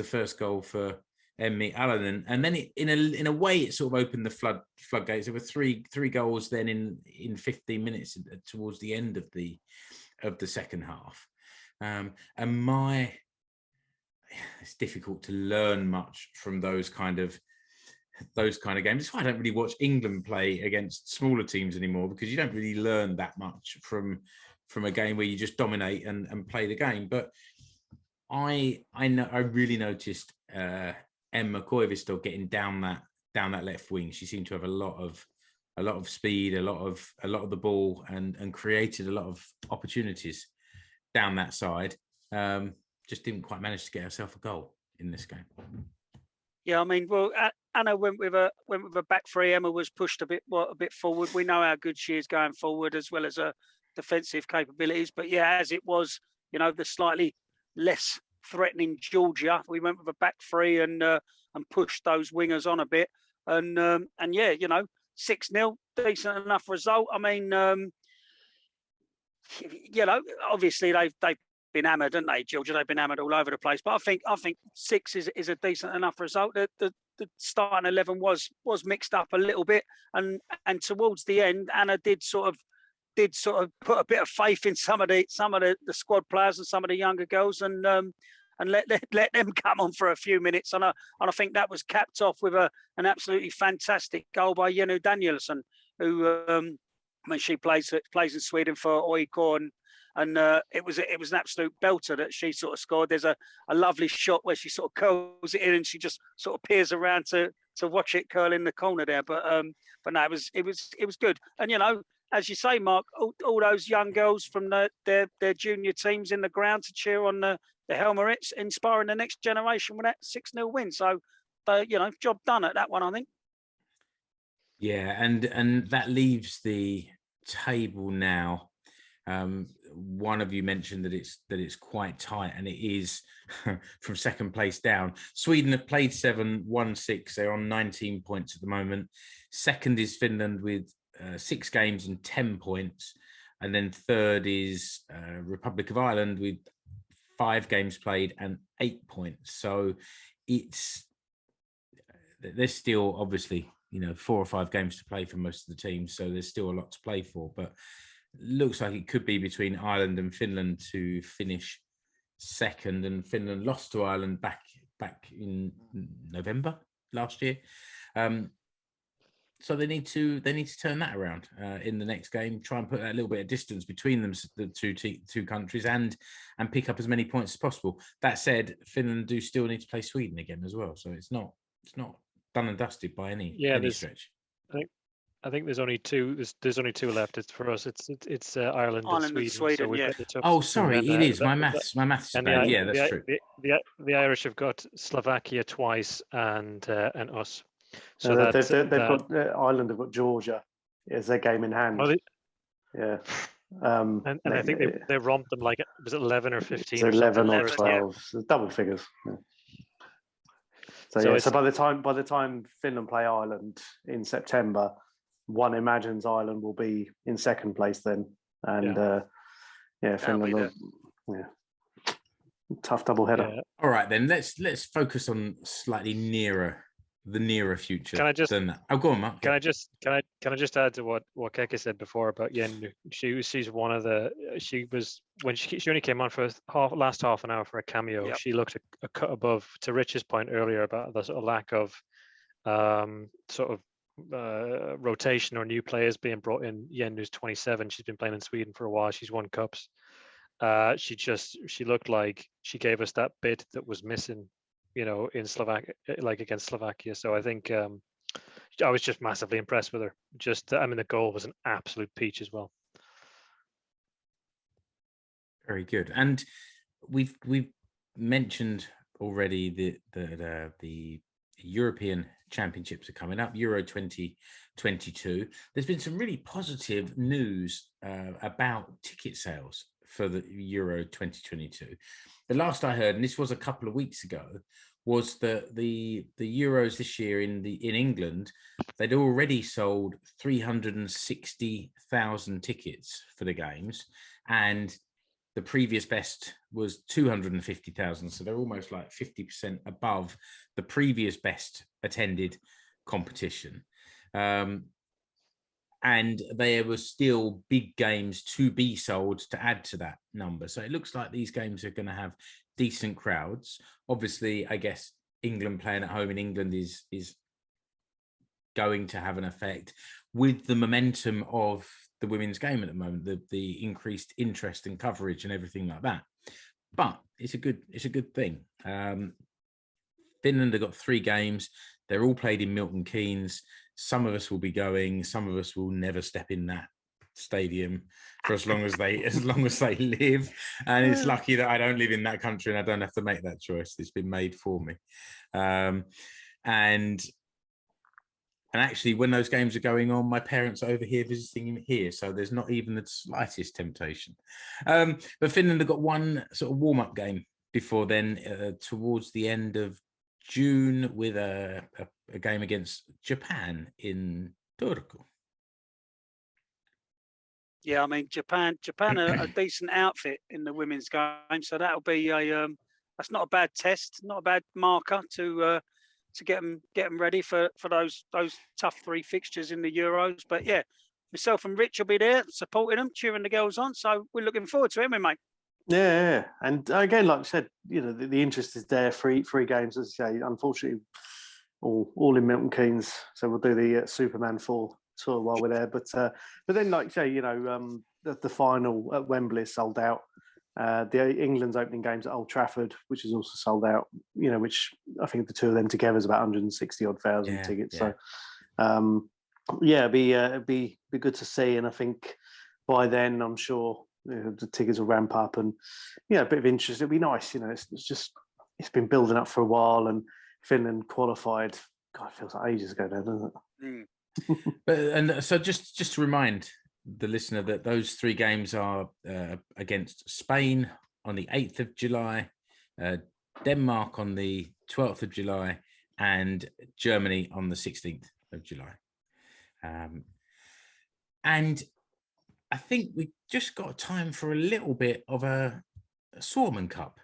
first goal for Emmi Alanen, and then in a way it sort of opened the floodgates. There were three goals then in 15 minutes towards the end of the second half, and it's difficult to learn much from those kind of games. That's why I don't really watch England play against smaller teams anymore, because you don't really learn that much from a game where you just dominate and play the game. But I really noticed Emma Koivisto getting down that left wing. She seemed to have a lot of speed, a lot of the ball, and created a lot of opportunities down that side. Just didn't quite manage to get herself a goal in this game. Yeah, I mean, well, Anna went with a back three. Emma was pushed a bit forward. We know how good she is going forward, as well as her defensive capabilities. But yeah, as it was, the slightly less threatening Georgia, we went with a back three and pushed those wingers on a bit. And 6-0, decent enough result. I mean, obviously they've been hammered, haven't they, Georgia? They've been hammered all over the place. But I think 6 is a decent enough result. The starting 11 was mixed up a little bit, and towards the end, Anna did sort of put a bit of faith in some of the squad players and some of the younger girls, and let them come on for a few minutes. And I think that was capped off with an absolutely fantastic goal by Jenny Danielsson, who when she plays in Sweden for HJK, and it was an absolute belter that she sort of scored. There's a lovely shot where she sort of curls it in, and she just sort of peers around to watch it curl in the corner there. But no, it was good. And as you say, Mark, all those young girls from their junior teams in the ground to cheer on the Helmarits, inspiring the next generation with that 6-0 win. So, job done at that one, I think. Yeah, and that leaves the table now. One of you mentioned that it's quite tight, and it is from second place down. Sweden have played 7, won 6. They're on 19 points at the moment. Second is Finland with 6 games and 10 points, and then third is Republic of Ireland with 5 games played and 8 points. So there's still obviously 4 or 5 games to play for most of the teams, so there's still a lot to play for. But looks like it could be between Ireland and Finland to finish second, and Finland lost to Ireland back in November last year. So they need to turn that around in the next game, try and put that little bit of distance between them, the two countries, and pick up as many points as possible. That said, Finland do still need to play Sweden again as well, so it's not done and dusted by any stretch. I think there's only 2. There's only 2 left. It's for us. It's Ireland and Sweden. So yeah. Oh, sorry, it is my maths. My maths is bad. Yeah, that's true. The Irish have got Slovakia twice and us. So they've got Ireland have got Georgia as their game in hand. Yeah. And I think they romped them like, was it 11 or 15? So 11 or 12, yeah. so double figures. Yeah. So by the time Finland play Ireland in September, one imagines Ireland will be in second place then, and Finland will, tough double header. Yeah. All right, then let's focus on slightly the nearer future. Can I just? Oh, go on, Mark. Can I just add to what Keke said before about Yen? She's one of the. She was when she only came on for last half an hour for a cameo. Yep. She looked a cut above. To Rich's point earlier about the sort of lack of rotation or new players being brought in. Yen, who's 27, she's been playing in Sweden for a while. She's won cups. She looked like she gave us that bit that was missing, in Slovakia, like against Slovakia. So I think I was just massively impressed with her. The goal was an absolute peach as well. Very good. And we've mentioned already the European Championships are coming up, Euro 2022. There's been some really positive news about ticket sales for the Euro 2022. The last I heard, and this was a couple of weeks ago, was that the Euros this year in England, they'd already sold 360,000 tickets for the games, and the previous best was 250,000. So they're almost like 50% above the previous best attended competition. And there were still big games to be sold to add to that number. So it looks like these games are going to have decent crowds. Obviously, I guess England playing at home in England is going to have an effect with the momentum of the women's game at the moment, the increased interest and coverage and everything like that. But it's a good thing. Finland have got 3 games. They're all played in Milton Keynes. Some of us will be going. Some of us will never step in that stadium for as long as they live. And it's lucky that I don't live in that country and I don't have to make that choice. It's been made for me. And actually, when those games are going on, my parents are over here visiting him here, so there's not even the slightest temptation. But Finland have got one sort of warm-up game before then, towards the end of June, with a game against Japan in Turku. Yeah, I mean Japan are a decent outfit in the women's game, so that'll be a that's not a bad test, not a bad marker to get them ready for those tough 3 fixtures in the Euros. But yeah, myself and Rich will be there supporting them, cheering the girls on. So we're looking forward to it, mate. Yeah, and again, like I said, the interest is there. Free games, as I say. Unfortunately, all in Milton Keynes, so we'll do the Superman 4 tour while we're there. But then, like say, the final at Wembley is sold out. The England's opening games at Old Trafford, which is also sold out. Which I think the two of them together is about 160 odd thousand tickets. Yeah. So, it'd be good to see, and I think by then I'm sure the tickets will ramp up, and a bit of interest. It'd be nice. It's been building up for a while, and Finland qualified. God, it feels like ages ago now, doesn't it? And so just to remind the listener that those 3 games are against Spain on the 8th of July, Denmark on the 12th of July, and Germany on the 16th of July. And I think we just got time for a little bit of a Suomen Cup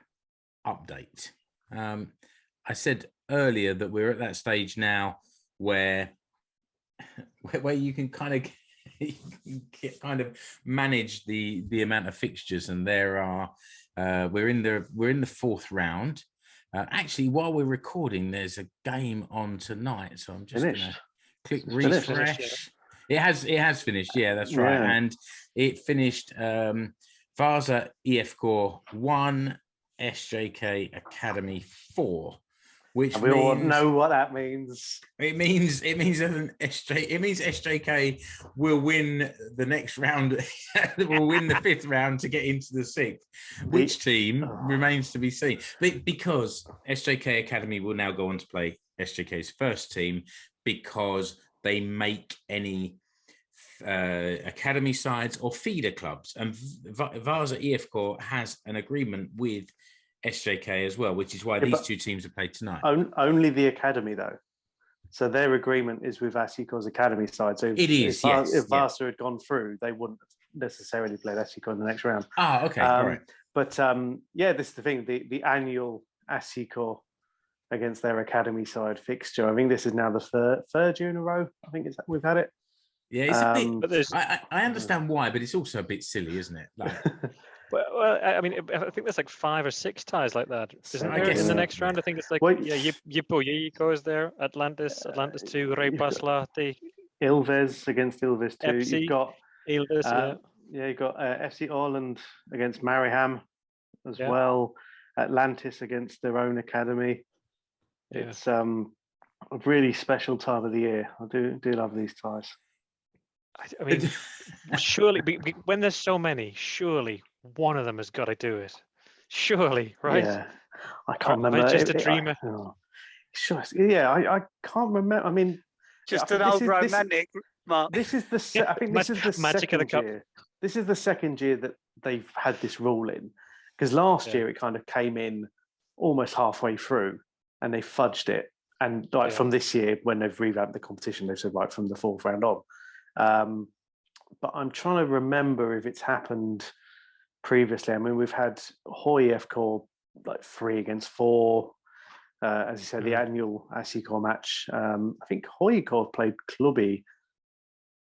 update. I said earlier that we're at that stage now where you can kind of manage the amount of fixtures, and there are we're in the 4th round. Actually, while we're recording, there's a game on tonight, so I'm just gonna click refresh. Finished, It has finished. Yeah, that's right. Yeah. And it finished Vasa IFK 1, SJK Academy 4, which we all know what that means. It means SJK will win the next round. Will win the 5th round to get into the 6th. Which team remains to be seen? Because SJK Academy will now go on to play SJK's first team, because they make any academy sides or feeder clubs, and Vasa IFK has an agreement with SJK as well, which is why these 2 teams have played tonight. Only the academy, though. So their agreement is with HJK's academy side. So if Vasa had gone through, they wouldn't have necessarily played HJK in the next round. Ah, okay, all right. But this is the thing: the annual HJK against their academy side fixture. I think this is now the third year in a row. I think we've had it. Yeah, it's a bit. But I understand why, but it's also a bit silly, isn't it? Like, well, I mean, I think there's like 5 or 6 ties like that, isn't there? In the next round, I think it's like Jippo is there, Atlantis 2, Reippaslahti. Ilves against Ilves 2. FC, you've got Ilves, you've got FC Ireland against Mariehamn as well. Atlantis against their own academy. Yeah. It's a really special time of the year. I do love these ties. I mean, surely when there's so many, surely one of them has got to do it. Surely, right? Yeah, I can't remember. Just a dreamer. Sure. Yeah, I can't remember. I mean, just an old romantic. Mark. This is the. I think this is the second year. This is the second year that they've had this rule in, because last year it kind of came in almost halfway through, and they fudged it. And from this year, when they've revamped the competition, they've said from the 4th round on. But I'm trying to remember if it's happened previously. I mean, we've had HIFK 3 against 4. As you said, the annual HJK match. I think HJK played Clubby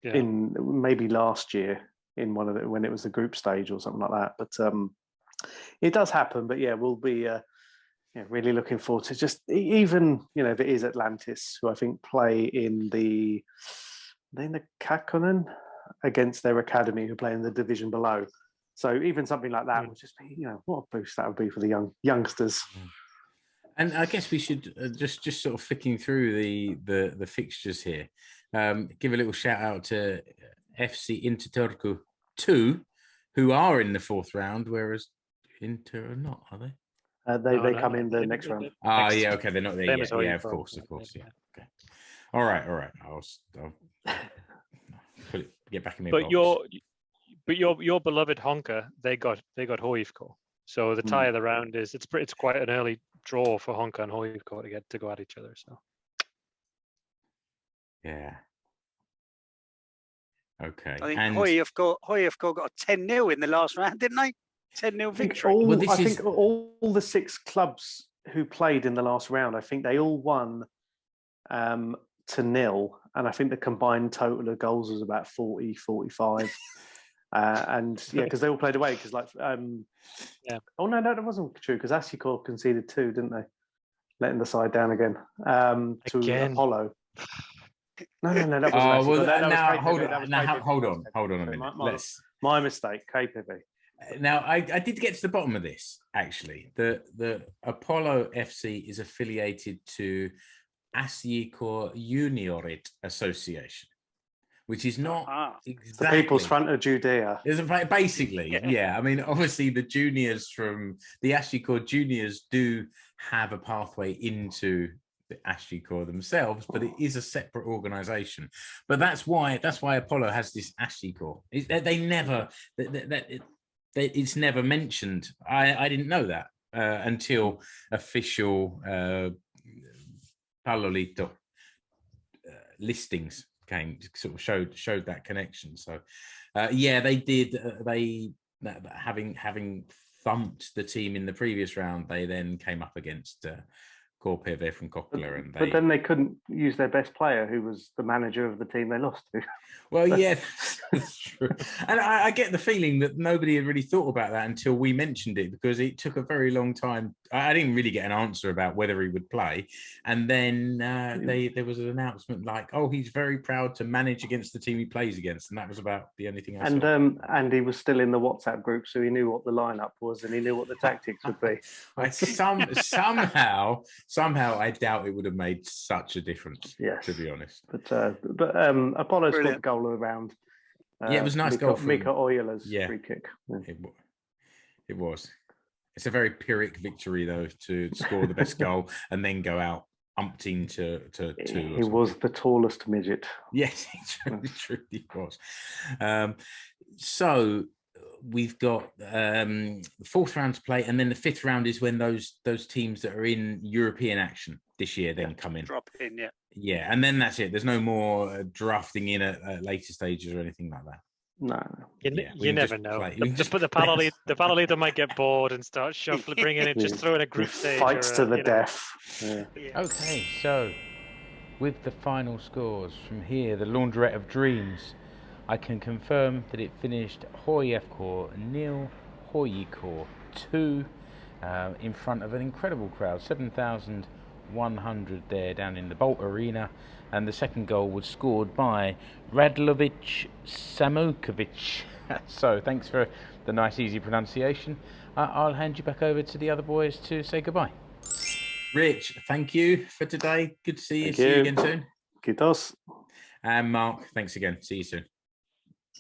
in maybe last year in one of when it was the group stage or something like that. But it does happen. But we'll be really looking forward to just even if it is Atlantis, who I think play in the Kakkonen against their academy, who play in the division below. So even something like that would just be, what a boost that would be for the youngsters. And I guess we should just sort of flicking through the fixtures here, give a little shout out to FC Inter 2, who are in the 4th round, whereas Inter are not, are they? They come in the next round. Yeah, okay, they're not there yet. Yeah, of course, yeah. Okay, all right. I'll get back in my box. Your beloved Honka, they got HIFK. So the tie of the round is it's quite an early draw for Honka and HIFK to go at each other. So yeah. Okay. I think HIFK got a 10-0 in the last round, didn't they? 10-0 victory. I think all the 6 clubs who played in the last round, I think they all won to 0. And I think the combined total of goals was about 40, 45. And yeah, because they all played away. Because oh no, that wasn't true. Because HJK conceded 2, didn't they? Letting the side down again to Apollo. No, that wasn't. Hold on a minute. My mistake, KPV. Now, I did get to the bottom of this, actually. The Apollo FC is affiliated to HJK Juniorit Association, which is not exactly... The People's Front of Judea. Basically, yeah. I mean, obviously, the juniors from the HJK juniors do have a pathway into the HJK themselves, but it is a separate organisation. But that's why Apollo has this HJK. It's never mentioned. I didn't know that until official Palolito listings came, sort of showed that connection. So they did. Having thumped the team in the previous round, they then came up against KPV from Kokkola, but then they couldn't use their best player, who was the manager of the team they lost to. Well, yeah, that's true. And I get the feeling that nobody had really thought about that until we mentioned it, because it took a very long time. I didn't really get an answer about whether he would play. And then there was an announcement like, oh, he's very proud to manage against the team he plays against. And that was about the only thing I saw. And he was still in the WhatsApp group, so he knew what the lineup was and he knew what the tactics would be. Somehow, I doubt it would have made such a difference, to be honest. But Apollo scored the goal around. It was a nice goal from Mika Oyala's free kick. Yeah. It was. It's a very Pyrrhic victory, though, to score the best goal and then go out umpteen to 2. He was the tallest midget. Yes, he truly was. So we've got the 4th round to play, and then the 5th round is when those teams that are in European action this year then come in. Drop in, Yeah, and then that's it. There's no more drafting in at later stages or anything like that. No, you never know. Just put the Palolito might get bored and start shuffling, bringing in, just throwing a group stage. Fights to the death. Yeah. Okay, so with the final scores from here, the Laundrette of Dreams, I can confirm that it finished HIFK 0, HJK 2, in front of an incredible crowd, 7,100 there down in the Bolt Arena. And the second goal was scored by Radlovic Samukovic. So thanks for the nice, easy pronunciation. I'll hand you back over to the other boys to say goodbye. Rich, thank you for today. Good to see you. See you again soon. Kiitos. And Mark, thanks again. See you soon.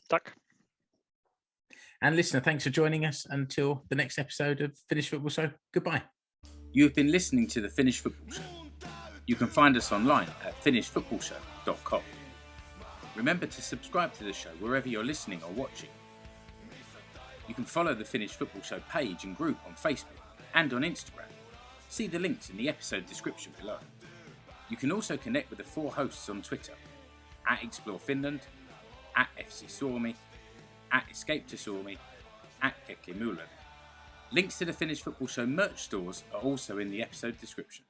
Tack. And listener, thanks for joining us until the next episode of Finnish Football Show. Goodbye. You've been listening to the Finnish Football Show. You can find us online at finishfootballshow.com. Remember to subscribe to the show wherever you're listening or watching. You can follow the Finnish Football Show page and group on Facebook and on Instagram. See the links in the episode description below. You can also connect with the 4 hosts on Twitter, at Explore Finland, at FC Suomi, at Escape to Suomi, at Keke Mark H. Links to the Finnish Football Show merch stores are also in the episode description.